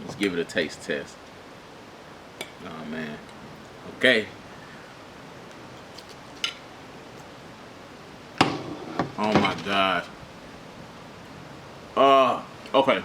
Let's give it a taste test. Oh man. Okay. Oh my God. Okay.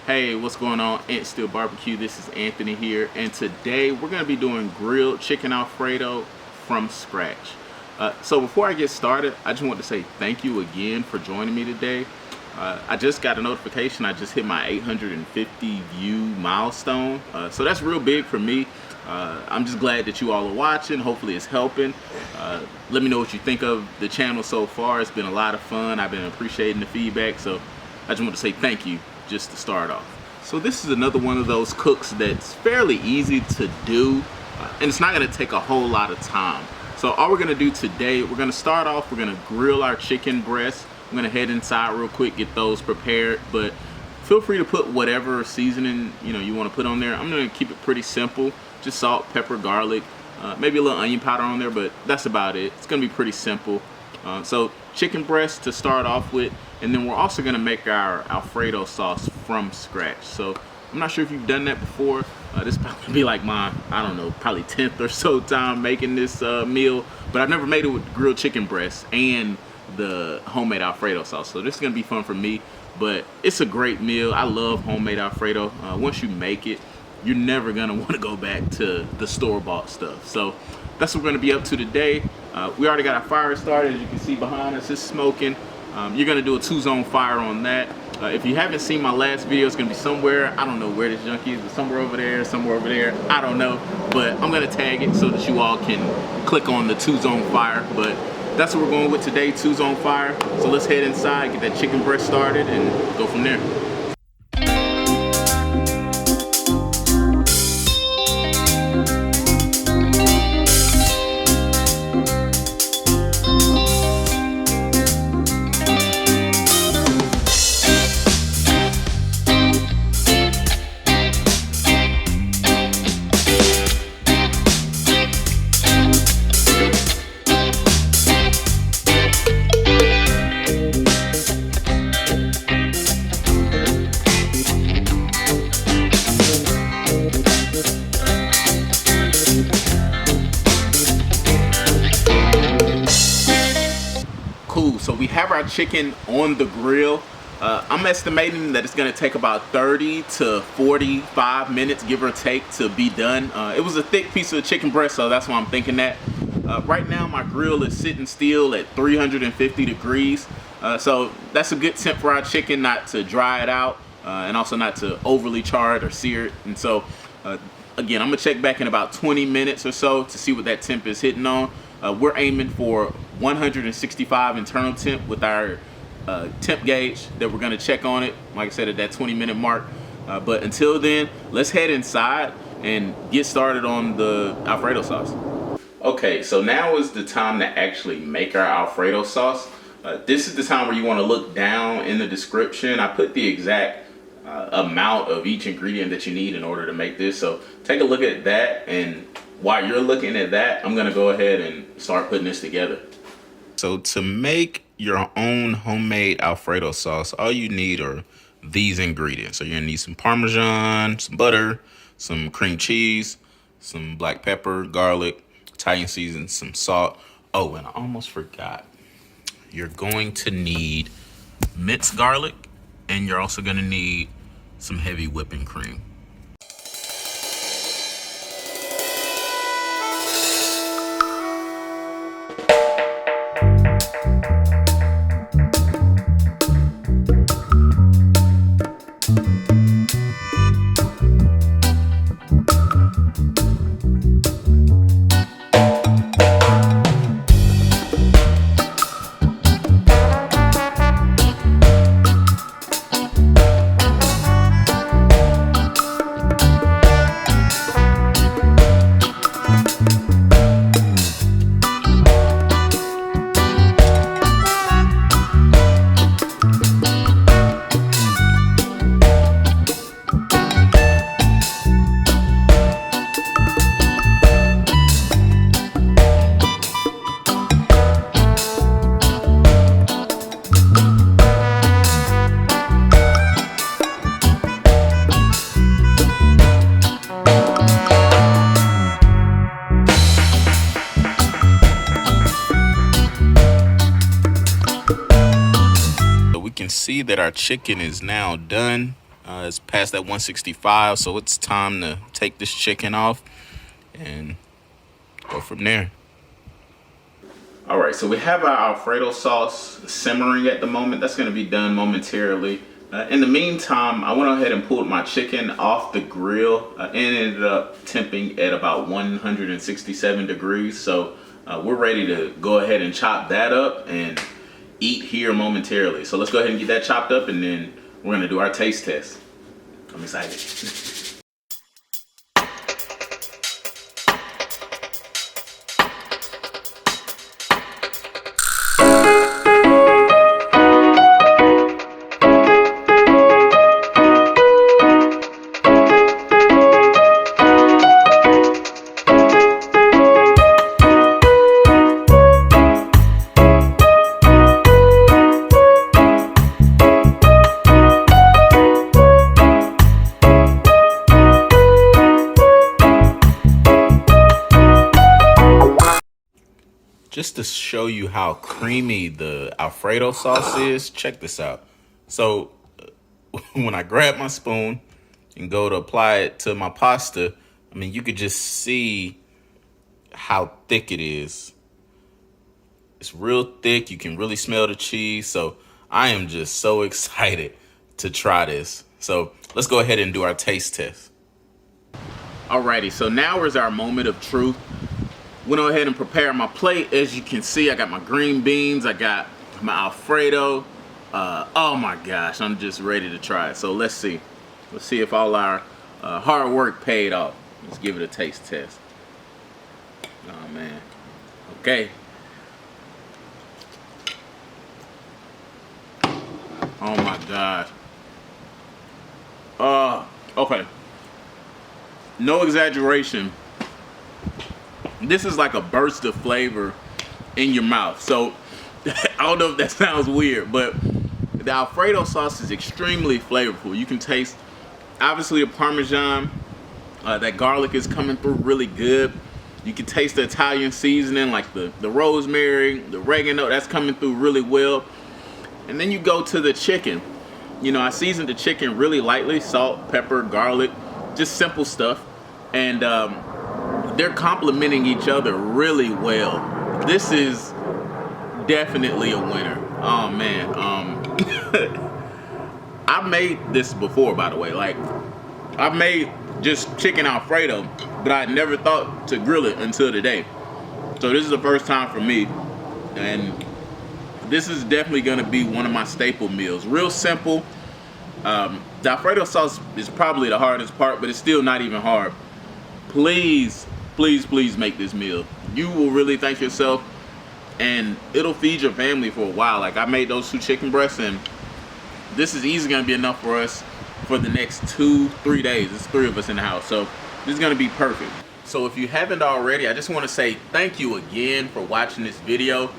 Hey, what's going on? AntStill BBQ. This is Anthony here, and today we're going to be doing grilled chicken Alfredo from scratch. So before I get started, I just want to say thank you again for joining me today. I just got a notification. I just hit my 850 view milestone, so that's real big for me. I'm just glad that you all are watching. Hopefully it's helping. Let me know what you think of the channel so far. It's been a lot of fun. I've been appreciating the feedback, so I just want to say thank you just to start off. So this is another one of those cooks that's fairly easy to do, and it's not going to take a whole lot of time. So all we're going to do today, we're going to start off, we're going to grill our chicken breasts. I'm going to head inside real quick, get those prepared, but feel free to put whatever seasoning you want to put on there. I'm going to keep it pretty simple, just salt, pepper, garlic, maybe a little onion powder on there, but that's about it. It's going to be pretty simple. So chicken breast to start off with, and then we're also going to make our Alfredo sauce from scratch. So I'm not sure if you've done that before. This probably be like my, I don't know, probably 10th or so time making this meal, but I've never made it with grilled chicken breast and the homemade Alfredo sauce. So this is going to be fun for me, but it's a great meal. I love homemade Alfredo. Once you make it, you're never going to want to go back to the store-bought stuff. So that's what we're going to be up to today. We already got our fire started. As you can see behind us, it's smoking. You're going to do a 2-zone fire on that. If you haven't seen my last video, it's going to be somewhere. I don't know where this junk is, but somewhere over there, I don't know. But I'm going to tag it so that you all can click on the 2-zone fire. But that's what we're going with today, 2-zone fire. So let's head inside, get that chicken breast started, and go from there. Cool, so we have our chicken on the grill. I'm estimating that it's gonna take about 30 to 45 minutes, give or take, to be done. It was a thick piece of chicken breast, so that's why I'm thinking that. Right now, my grill is sitting still at 350 degrees. So that's a good temp for our chicken, not to dry it out, and also not to overly char it or sear it. And so, again, I'm gonna check back in about 20 minutes or so to see what that temp is hitting on. We're aiming for 165 internal temp with our temp gauge that we're gonna check on it, like I said, at that 20-minute mark. But until then, let's head inside and get started on the Alfredo sauce. Okay, so now is the time to actually make our Alfredo sauce. This is the time where you wanna look down in the description. I put the exact amount of each ingredient that you need in order to make this. So take a look at that, and while you're looking at that, I'm gonna go ahead and start putting this together. So to make your own homemade Alfredo sauce, all you need are these ingredients. So you're gonna need some Parmesan, some butter, some cream cheese, some black pepper, garlic, Italian season, some salt. Oh, and I almost forgot. You're going to need minced garlic, and you're also gonna need some heavy whipping cream. see that our chicken is now done. It's past that 165, so it's time to take this chicken off and go from there. All right, so we have our Alfredo sauce simmering at the moment. That's going to be done momentarily. In the meantime, I went ahead and pulled my chicken off the grill and ended up temping at about 167 degrees. So we're ready to go ahead and chop that up and eat here momentarily. So let's go ahead and get that chopped up, and then we're going to do our taste test. I'm excited. Just to show you how creamy the Alfredo sauce is, check this out. So when I grab my spoon and go to apply it to my pasta, I mean, you could just see how thick it is. It's real thick. You can really smell the cheese. So I am just so excited to try this. So let's go ahead and do our taste test. Alrighty, so now is our moment of truth. Went ahead and prepared my plate. As you can see, I got my green beans, I got my Alfredo. Oh my gosh, I'm just ready to try it. So let's see if all our hard work paid off. Let's give it a taste test. Oh man. Okay. Oh my gosh. Okay. No exaggeration. This is like a burst of flavor in your mouth. So I don't know if that sounds weird, but the Alfredo sauce is extremely flavorful. You can taste, obviously, the parmesan. That garlic is coming through really good. You can taste the Italian seasoning, like the rosemary, the oregano. That's coming through really well. And then you go to the chicken. You know, I seasoned the chicken really lightly: salt, pepper, garlic, just simple stuff. And they're complementing each other really well. This is definitely a winner. Oh man. I made this before, by the way. Like, I made just chicken Alfredo, but I never thought to grill it until today. So this is the first time for me, and this is definitely gonna be one of my staple meals. Real simple. The Alfredo sauce is probably the hardest part, but it's still not even hard. Please make this meal. You will really thank yourself, and it'll feed your family for a while. Like, I made those 2 chicken breasts, and this is easily gonna be enough for us for the next 2-3 days. There's 3 of us in the house, so this is gonna be perfect. So if you haven't already, I just want to say thank you again for watching this video.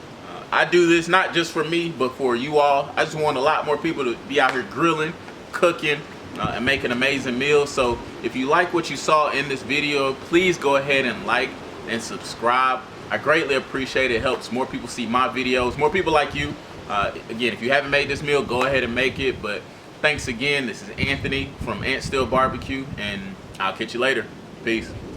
I do this not just for me, but for you all. I just want a lot more people to be out here grilling, cooking, and making amazing meals. So if you like what you saw in this video, please go ahead and like and subscribe. I greatly appreciate it. It helps more people see my videos, more people like you. Again, if you haven't made this meal, go ahead and make it. But thanks again. This is Anthony from AntStill BBQ, and I'll catch you later. Peace.